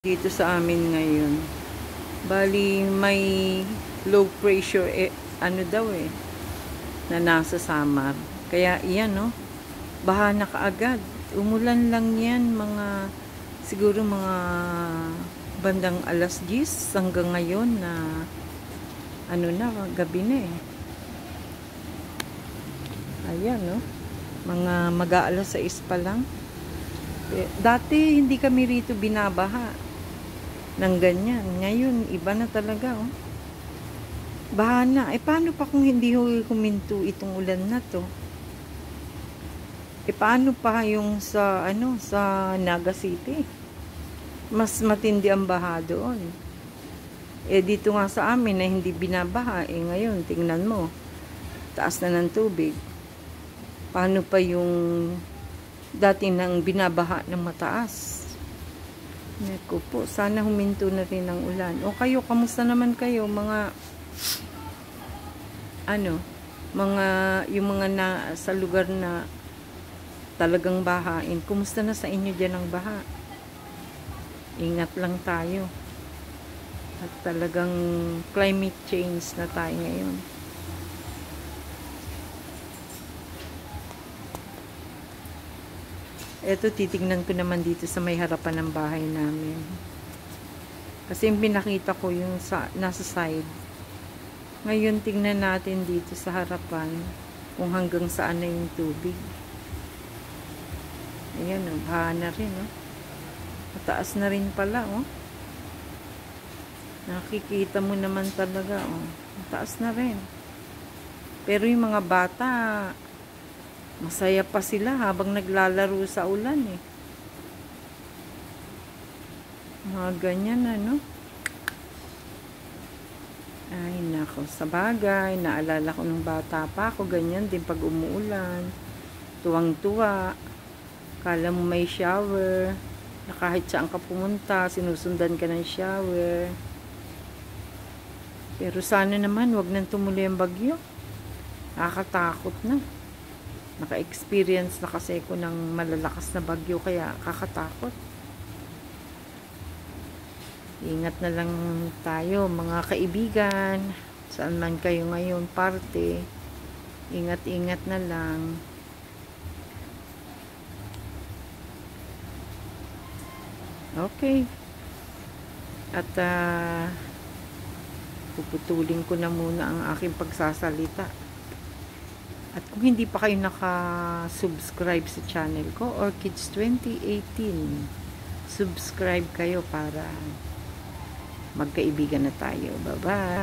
Dito sa amin ngayon, bali may low pressure ano daw na nasa Samar. Kaya iyan baha na kaagad. Umulan lang yan siguro mga bandang alas 10 hanggang ngayon na gabi na Ayan mga mag-aalas 6 pa lang. Dati hindi kami rito binabaha ng ganyan. Ngayon, iba na talaga, Baha na. Paano pa kung hindi huminto itong ulan na to? Paano pa yung sa Naga City? Mas matindi ang baha doon. Dito nga sa amin na hindi binabaha. Ngayon, tingnan mo. Taas na ng tubig. Paano pa yung dati nang binabaha ng mataas? Naku po, sana huminto na rin ang ulan. O kayo, kamusta naman kayo? Yung mga sa lugar na talagang bahain. Kumusta na sa inyo dyan ang baha? Ingat lang tayo. At talagang climate change na tayo ngayon. Ito, titignan ko naman dito sa may harapan ng bahay namin. Kasi yung pinakita ko yung nasa side. Ngayon, tingnan natin dito sa harapan kung hanggang saan na yung tubig. Ayan, baha na rin, Mataas na rin pala, Nakikita mo naman talaga, Mataas na rin. Pero yung mga bata, masaya pa sila habang naglalaro sa ulan, Mga ganyan, Ay, nako. Sa bagay, naalala ko nung bata pa ako, ganyan din pag umuulan. Tuwang-tuwa. Kala mo may shower. Na kahit saan ka pumunta, sinusundan ka ng shower. Pero sana naman, wag nang tumuloy ang bagyo. Nakakatakot na. Naka-experience na kasi ko ng malalakas na bagyo, kaya kakatakot. Ingat na lang tayo, mga kaibigan. Saan man kayo ngayon, parte. Ingat-ingat na lang. Okay. At puputulin ko na muna ang aking pagsasalita. At kung hindi pa kayo naka-subscribe sa channel ko, Orchids 2018, subscribe kayo para magkaibigan na tayo. Bye-bye!